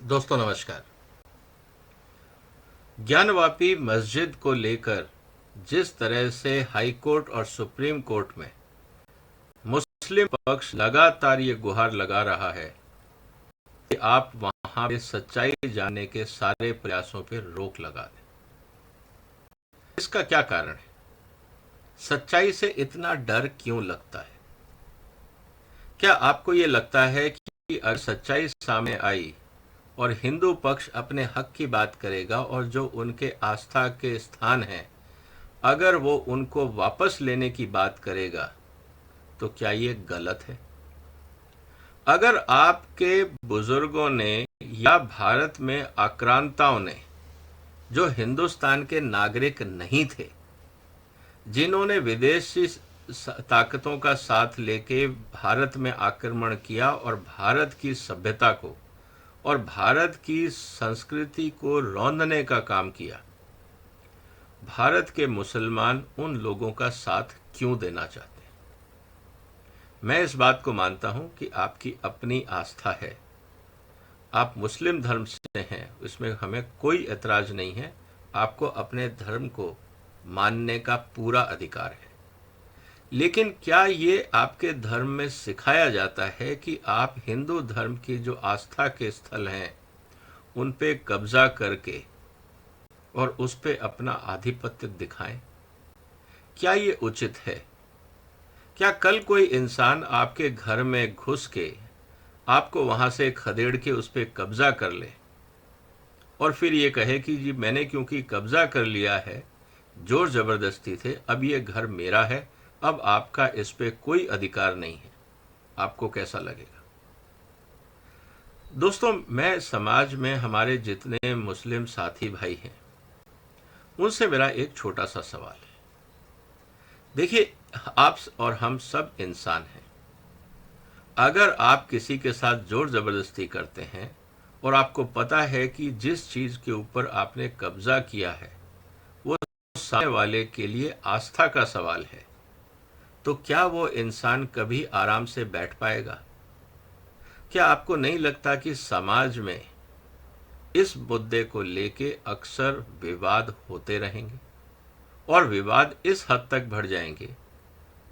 दोस्तों नमस्कार। ज्ञानवापी मस्जिद को लेकर जिस तरह से हाई कोर्ट और सुप्रीम कोर्ट में मुस्लिम पक्ष लगातार ये गुहार लगा रहा है कि आप वहां पे सच्चाई जानने के सारे प्रयासों पर रोक लगा दें। इसका क्या कारण है? सच्चाई से इतना डर क्यों लगता है? क्या आपको ये लगता है कि अगर सच्चाई सामने आई और हिंदू पक्ष अपने हक की बात करेगा और जो उनके आस्था के स्थान हैं अगर वो उनको वापस लेने की बात करेगा तो क्या ये गलत है? अगर आपके बुजुर्गों ने या भारत में आक्रांताओं ने, जो हिंदुस्तान के नागरिक नहीं थे, जिन्होंने विदेशी ताकतों का साथ लेके भारत में आक्रमण किया और भारत की सभ्यता को और भारत की संस्कृति को रौंदने का काम किया, भारत के मुसलमान उन लोगों का साथ क्यों देना चाहते हैं? मैं इस बात को मानता हूं कि आपकी अपनी आस्था है, आप मुस्लिम धर्म से हैं, इसमें हमें कोई एतराज नहीं है। आपको अपने धर्म को मानने का पूरा अधिकार है, लेकिन क्या ये आपके धर्म में सिखाया जाता है कि आप हिंदू धर्म की जो आस्था के स्थल हैं उन पे कब्जा करके और उस पे अपना आधिपत्य दिखाएं? क्या ये उचित है? क्या कल कोई इंसान आपके घर में घुस के आपको वहां से खदेड़ के उस पर कब्जा कर ले और फिर ये कहे कि जी मैंने क्योंकि कब्जा कर लिया है, जोर जबरदस्ती थे, अब ये घर मेरा है, अब आपका इस पे कोई अधिकार नहीं है? आपको कैसा लगेगा? दोस्तों, मैं समाज में हमारे जितने मुस्लिम साथी भाई हैं उनसे मेरा एक छोटा सा सवाल है। देखिए, आप और हम सब इंसान हैं। अगर आप किसी के साथ जोर जबरदस्ती करते हैं और आपको पता है कि जिस चीज के ऊपर आपने कब्जा किया है वो सामने वाले के लिए आस्था का सवाल है, तो क्या वो इंसान कभी आराम से बैठ पाएगा? क्या आपको नहीं लगता कि समाज में इस मुद्दे को लेके अक्सर विवाद होते रहेंगे और विवाद इस हद तक बढ़ जाएंगे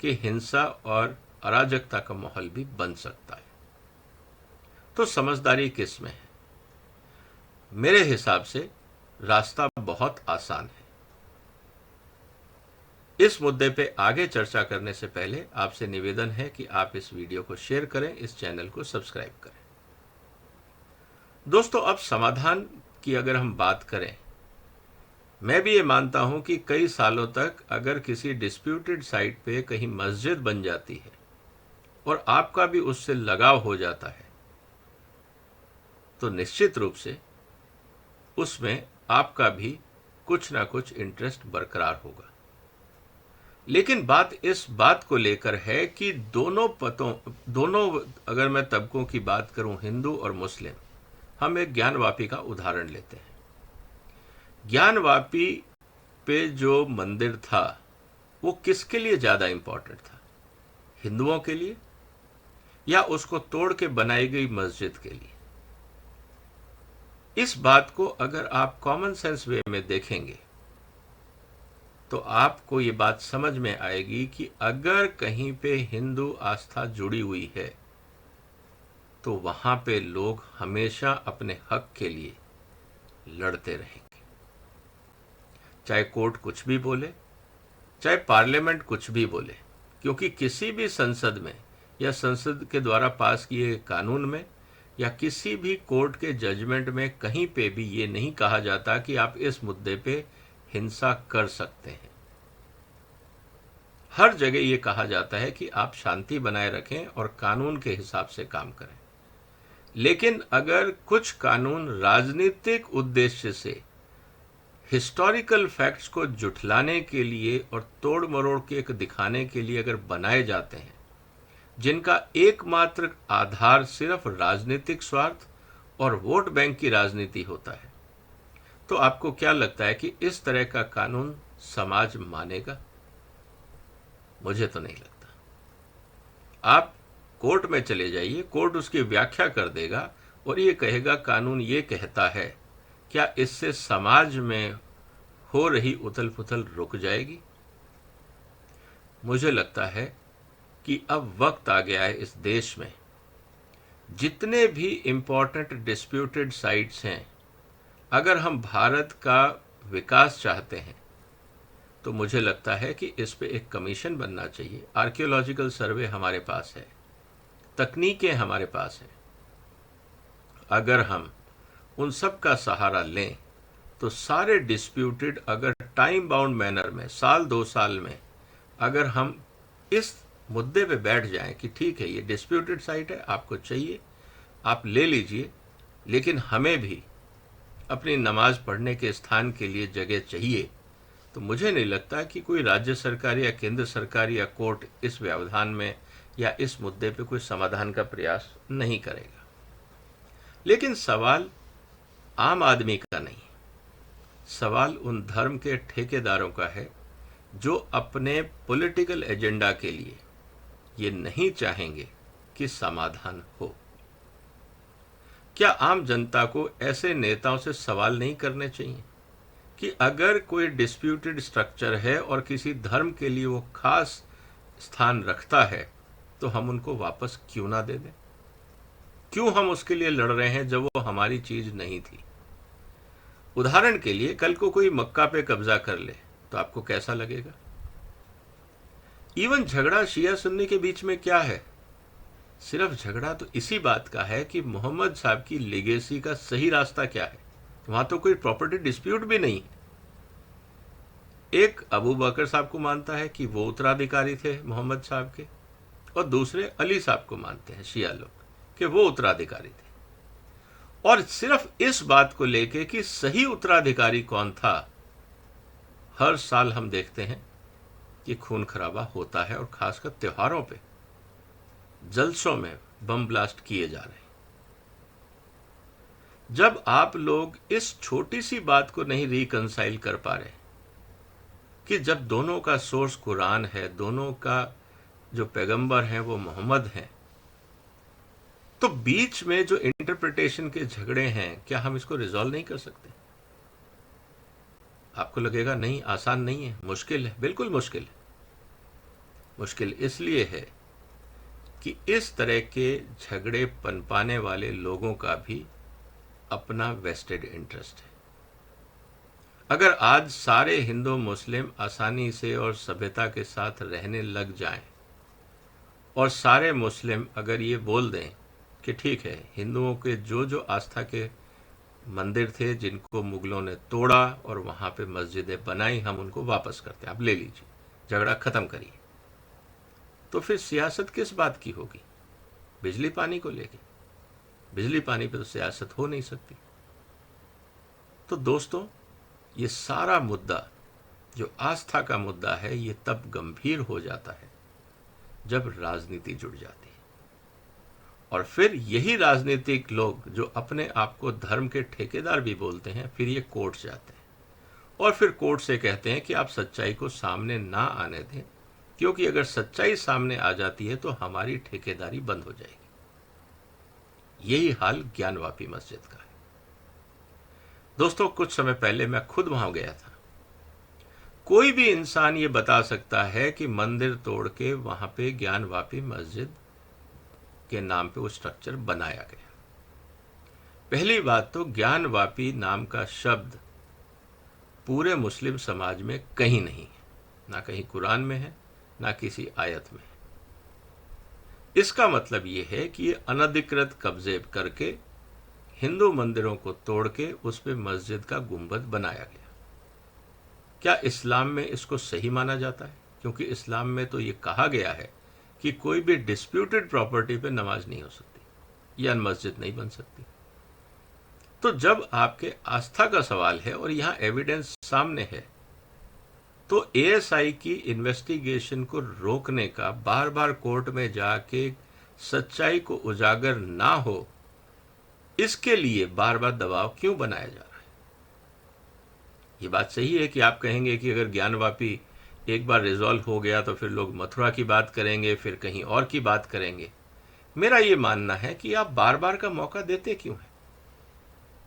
कि हिंसा और अराजकता का माहौल भी बन सकता है? तो समझदारी किस में है? मेरे हिसाब से रास्ता बहुत आसान है। इस मुद्दे पे आगे चर्चा करने से पहले आपसे निवेदन है कि आप इस वीडियो को शेयर करें, इस चैनल को सब्सक्राइब करें। दोस्तों, अब समाधान की अगर हम बात करें, मैं भी ये मानता हूं कि कई सालों तक अगर किसी डिस्प्यूटेड साइट पे कहीं मस्जिद बन जाती है और आपका भी उससे लगाव हो जाता है तो निश्चित रूप से उसमें आपका भी कुछ ना कुछ इंटरेस्ट बरकरार होगा। लेकिन बात इस बात को लेकर है कि दोनों अगर मैं तबकों की बात करूं, हिंदू और मुस्लिम, हम एक ज्ञानवापी का उदाहरण लेते हैं। ज्ञानवापी पे जो मंदिर था वो किसके लिए ज्यादा इंपॉर्टेंट था? हिंदुओं के लिए या उसको तोड़ के बनाई गई मस्जिद के लिए? इस बात को अगर आप कॉमन सेंस वे में देखेंगे तो आपको ये बात समझ में आएगी कि अगर कहीं पे हिंदू आस्था जुड़ी हुई है तो वहां पे लोग हमेशा अपने हक के लिए लड़ते रहेंगे, चाहे कोर्ट कुछ भी बोले, चाहे पार्लियामेंट कुछ भी बोले, क्योंकि किसी भी संसद में या संसद के द्वारा पास किए गए कानून में या किसी भी कोर्ट के जजमेंट में कहीं पे भी ये नहीं कहा जाता कि आप इस मुद्दे पे हिंसा कर सकते हैं। हर जगह ये कहा जाता है कि आप शांति बनाए रखें और कानून के हिसाब से काम करें। लेकिन अगर कुछ कानून राजनीतिक उद्देश्य से हिस्टोरिकल फैक्ट्स को जुठलाने के लिए और तोड़ मरोड़ के दिखाने के लिए अगर बनाए जाते हैं, जिनका एकमात्र आधार सिर्फ राजनीतिक स्वार्थ और वोट बैंक की राजनीति होता है, तो आपको क्या लगता है कि इस तरह का कानून समाज मानेगा? मुझे तो नहीं लगता। आप कोर्ट में चले जाइए, कोर्ट उसकी व्याख्या कर देगा और ये कहेगा कानून ये कहता है, क्या इससे समाज में हो रही उथल पुथल रुक जाएगी? मुझे लगता है कि अब वक्त आ गया है इस देश में, जितने भी इम्पोर्टेंट डिस्प्यूटेड साइट्स हैं, अगर हम भारत का विकास चाहते हैं तो मुझे लगता है कि इस पे एक कमीशन बनना चाहिए। आर्कियोलॉजिकल सर्वे हमारे पास है, तकनीकें हमारे पास हैं। अगर हम उन सब का सहारा लें तो सारे डिस्प्यूटेड, अगर टाइम बाउंड मैनर में साल 2 साल में अगर हम इस मुद्दे पे बैठ जाएं कि ठीक है, ये डिस्प्यूटेड साइट है, आपको चाहिए आप ले लीजिए, लेकिन हमें भी अपनी नमाज पढ़ने के स्थान के लिए जगह चाहिए, तो मुझे नहीं लगता कि कोई राज्य सरकार या केंद्र सरकार या कोर्ट इस व्यवधान में या इस मुद्दे पे कोई समाधान का प्रयास नहीं करेगा। लेकिन सवाल आम आदमी का नहीं, सवाल उन धर्म के ठेकेदारों का है जो अपने पॉलिटिकल एजेंडा के लिए ये नहीं चाहेंगे कि समाधान हो। क्या आम जनता को ऐसे नेताओं से सवाल नहीं करने चाहिए कि अगर कोई डिस्प्यूटेड स्ट्रक्चर है और किसी धर्म के लिए वो खास स्थान रखता है तो हम उनको वापस क्यों ना दे दें? क्यों हम उसके लिए लड़ रहे हैं जब वो हमारी चीज नहीं थी? उदाहरण के लिए, कल को कोई मक्का पे कब्जा कर ले तो आपको कैसा लगेगा? इवन झगड़ा शिया सुन्नी के बीच में क्या है? सिर्फ झगड़ा तो इसी बात का है कि मोहम्मद साहब की लेगेसी का सही रास्ता क्या है। वहां तो कोई प्रॉपर्टी डिस्प्यूट भी नहीं। एक अबू बकर साहब को मानता है कि वो उत्तराधिकारी थे मोहम्मद साहब के, और दूसरे अली साहब को मानते हैं शिया लोग कि वो उत्तराधिकारी थे। और सिर्फ इस बात को लेके कि सही उत्तराधिकारी कौन था, हर साल हम देखते हैं कि खून खराबा होता है, और खासकर त्योहारों पे जलसों में बम ब्लास्ट किए जा रहे हैं। जब आप लोग इस छोटी सी बात को नहीं रिकंसाइल कर पा रहे कि जब दोनों का सोर्स कुरान है, दोनों का जो पैगंबर है वो मोहम्मद हैं, तो बीच में जो इंटरप्रिटेशन के झगड़े हैं, क्या हम इसको रिजॉल्व नहीं कर सकते? आपको लगेगा नहीं, आसान नहीं है, मुश्किल है। बिल्कुल मुश्किल है। मुश्किल इसलिए है कि इस तरह के झगड़े पनपाने वाले लोगों का भी अपना वेस्टेड इंटरेस्ट है। अगर आज सारे हिंदू मुस्लिम आसानी से और सभ्यता के साथ रहने लग जाएं, और सारे मुस्लिम अगर ये बोल दें कि ठीक है, हिंदुओं के जो जो आस्था के मंदिर थे जिनको मुगलों ने तोड़ा और वहां पे मस्जिदें बनाई, हम उनको वापस करते हैं, आप ले लीजिए, झगड़ा खत्म करिए, तो फिर सियासत किस बात की होगी? बिजली पानी को लेके? बिजली पानी पे तो सियासत हो नहीं सकती। तो दोस्तों, ये सारा मुद्दा जो आस्था का मुद्दा है, ये तब गंभीर हो जाता है जब राजनीति जुड़ जाती है। और फिर यही राजनीतिक लोग जो अपने आप को धर्म के ठेकेदार भी बोलते हैं, फिर ये कोर्ट जाते हैं और फिर कोर्ट से कहते हैं कि आप सच्चाई को सामने ना आने दें, क्योंकि अगर सच्चाई सामने आ जाती है तो हमारी ठेकेदारी बंद हो जाएगी। यही हाल ज्ञानवापी मस्जिद का है। दोस्तों, कुछ समय पहले मैं खुद वहां गया था। कोई भी इंसान ये बता सकता है कि मंदिर तोड़ के वहां पे ज्ञानवापी मस्जिद के नाम पे वो स्ट्रक्चर बनाया गया। पहली बात तो ज्ञानवापी नाम का शब्द पूरे मुस्लिम समाज में कहीं नहीं है, ना कहीं कुरान में है, ना किसी आयत में है। इसका मतलब ये है कि ये अनधिकृत कब्जे करके हिंदू मंदिरों को तोड़ के उस पे मस्जिद का गुंबद बनाया गया। क्या इस्लाम में इसको सही माना जाता है? क्योंकि इस्लाम में तो ये कहा गया है कि कोई भी डिस्प्यूटेड प्रॉपर्टी पे नमाज नहीं हो सकती या मस्जिद नहीं बन सकती। तो जब आपके आस्था का सवाल है और यहाँ एविडेंस सामने है, तो एएसआई की इन्वेस्टिगेशन को रोकने का, बार बार कोर्ट में जाके सच्चाई को उजागर ना हो, इसके लिए बार बार दबाव क्यों बनाया जा रहा है? ये बात सही है कि आप कहेंगे कि अगर ज्ञानवापी एक बार रिजॉल्व हो गया तो फिर लोग मथुरा की बात करेंगे, फिर कहीं और की बात करेंगे। मेरा ये मानना है कि आप बार बार का मौका देते क्यों हैं?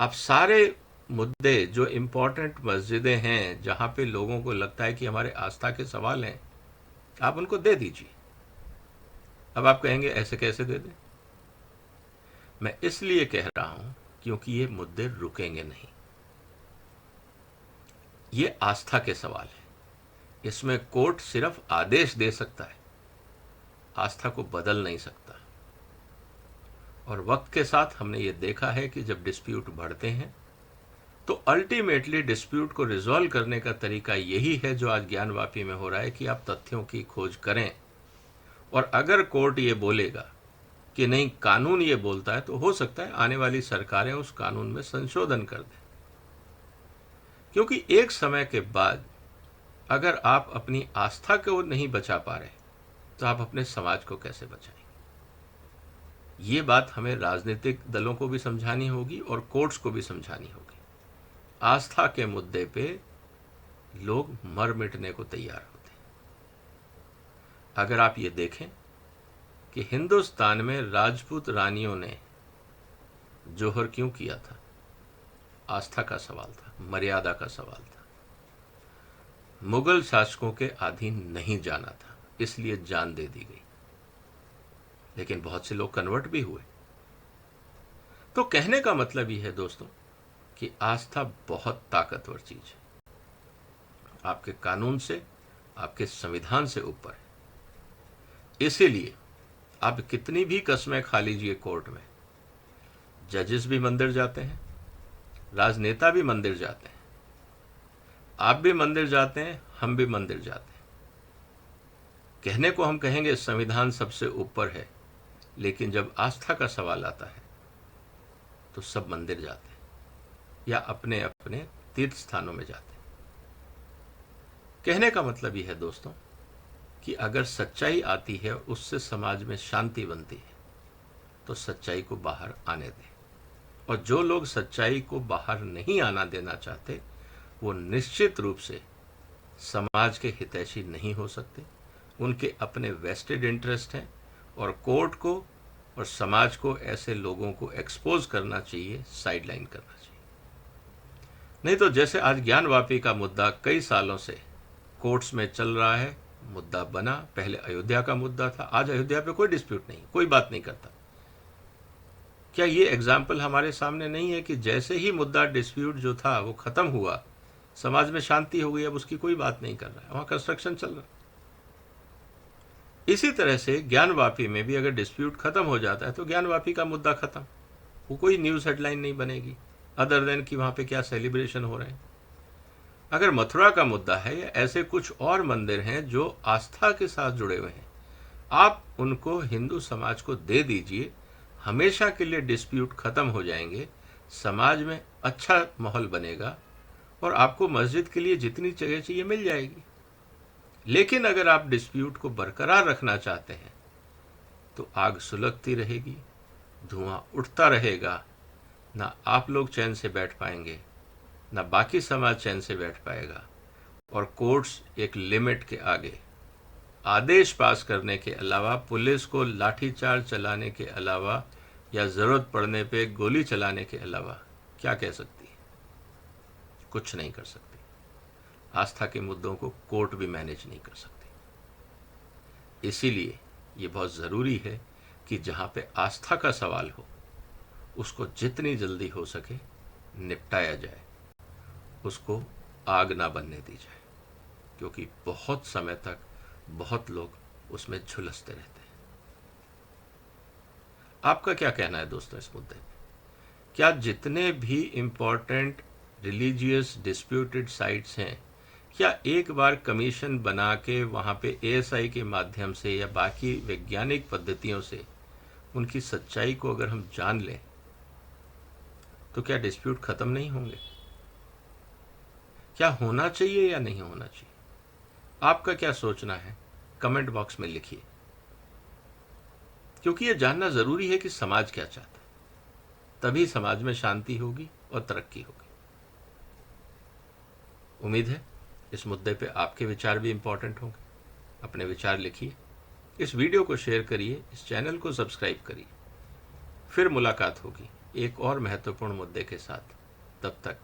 आप सारे मुद्दे जो इम्पोर्टेंट मस्जिदें हैं, जहां पे लोगों को लगता है कि हमारे आस्था के सवाल हैं, आप उनको दे दीजिए। अब आप कहेंगे ऐसे कैसे दे दें? मैं इसलिए कह रहा हूं क्योंकि ये मुद्दे रुकेंगे नहीं। ये आस्था के सवाल है। इसमें कोर्ट सिर्फ आदेश दे सकता है, आस्था को बदल नहीं सकता। और वक्त के साथ हमने ये देखा है कि जब डिस्प्यूट बढ़ते हैं तो अल्टीमेटली डिस्प्यूट को रिजॉल्व करने का तरीका यही है जो आज ज्ञानवापी में हो रहा है कि आप तथ्यों की खोज करें। और अगर कोर्ट ये बोलेगा कि नहीं, कानून ये बोलता है, तो हो सकता है आने वाली सरकारें उस कानून में संशोधन कर दें। क्योंकि एक समय के बाद अगर आप अपनी आस्था को नहीं बचा पा रहे तो आप अपने समाज को कैसे बचाएंगे? ये बात हमें राजनीतिक दलों को भी समझानी होगी और कोर्ट्स को भी समझानी होगी। आस्था के मुद्दे पे लोग मर मिटने को तैयार होते हैं। अगर आप ये देखें कि हिंदुस्तान में राजपूत रानियों ने जोहर क्यों किया था, आस्था का सवाल था, मर्यादा का सवाल था। मुगल शासकों के अधीन नहीं जाना था, इसलिए जान दे दी गई। लेकिन बहुत से लोग कन्वर्ट भी हुए। तो कहने का मतलब यह है दोस्तों कि आस्था बहुत ताकतवर चीज है, आपके कानून से, आपके संविधान से ऊपर है। इसीलिए आप कितनी भी कस्में खा लीजिए कोर्ट में, जजेस भी मंदिर जाते हैं, राजनेता भी मंदिर जाते हैं, आप भी मंदिर जाते हैं, हम भी मंदिर जाते हैं। कहने को हम कहेंगे संविधान सबसे ऊपर है, लेकिन जब आस्था का सवाल आता है तो सब मंदिर जाते हैं या अपने अपने तीर्थ स्थानों में जाते हैं। कहने का मतलब यह है दोस्तों कि अगर सच्चाई आती है, उससे समाज में शांति बनती है, तो सच्चाई को बाहर आने दें। और जो लोग सच्चाई को बाहर नहीं आना देना चाहते, वो निश्चित रूप से समाज के हितैषी नहीं हो सकते। उनके अपने वेस्टेड इंटरेस्ट हैं और कोर्ट को और समाज को ऐसे लोगों को एक्सपोज करना चाहिए, साइडलाइन करना चाहिए। नहीं तो जैसे आज ज्ञानवापी का मुद्दा कई सालों से कोर्ट्स में चल रहा है, मुद्दा बना, पहले अयोध्या का मुद्दा था, आज अयोध्या पे कोई डिस्प्यूट नहीं, कोई बात नहीं करता। क्या ये एग्जाम्पल हमारे सामने नहीं है कि जैसे ही मुद्दा डिस्प्यूट जो था वो खत्म हुआ, समाज में शांति हो गई, अब उसकी कोई बात नहीं कर रहा है, वहां कंस्ट्रक्शन चल रहा है। इसी तरह से ज्ञानवापी में भी अगर डिस्प्यूट खत्म हो जाता है तो ज्ञानवापी का मुद्दा खत्म, वो कोई न्यूज हेडलाइन नहीं बनेगी अदर देन कि वहां पे क्या सेलिब्रेशन हो रहे हैं। अगर मथुरा का मुद्दा है या ऐसे कुछ और मंदिर हैं जो आस्था के साथ जुड़े हुए हैं, आप उनको हिंदू समाज को दे दीजिए, हमेशा के लिए डिस्प्यूट खत्म हो जाएंगे, समाज में अच्छा माहौल बनेगा और आपको मस्जिद के लिए जितनी जगह चाहिए मिल जाएगी। लेकिन अगर आप डिस्प्यूट को बरकरार रखना चाहते हैं तो आग सुलगती रहेगी, धुआं उठता रहेगा, ना आप लोग चैन से बैठ पाएंगे, ना बाकी समाज चैन से बैठ पाएगा। और कोर्ट्स एक लिमिट के आगे आदेश पास करने के अलावा, पुलिस को लाठीचार्ज चलाने के अलावा या जरूरत पड़ने पे गोली चलाने के अलावा क्या कह सकती है? कुछ नहीं कर सकती। आस्था के मुद्दों को कोर्ट भी मैनेज नहीं कर सकती। इसीलिए ये बहुत ज़रूरी है कि जहाँ पे आस्था का सवाल हो, उसको जितनी जल्दी हो सके निपटाया जाए, उसको आग ना बनने दी जाए, क्योंकि बहुत समय तक बहुत लोग उसमें झुलसते रहते हैं। आपका क्या कहना है दोस्तों इस मुद्दे में? क्या जितने भी इम्पोर्टेंट रिलीजियस डिस्प्यूटेड साइट्स हैं, क्या एक बार कमीशन बना के वहाँ पे एएसआई के माध्यम से या बाकी वैज्ञानिक पद्धतियों से उनकी सच्चाई को अगर हम जान लें तो क्या डिस्प्यूट खत्म नहीं होंगे? क्या होना चाहिए या नहीं होना चाहिए? आपका क्या सोचना है? कमेंट बॉक्स में लिखिए, क्योंकि यह जानना जरूरी है कि समाज क्या चाहता है, तभी समाज में शांति होगी और तरक्की होगी। उम्मीद है इस मुद्दे पे आपके विचार भी इंपॉर्टेंट होंगे। अपने विचार लिखिए, इस वीडियो को शेयर करिए, इस चैनल को सब्सक्राइब करिए। फिर मुलाकात होगी एक और महत्वपूर्ण मुद्दे के साथ। तब तक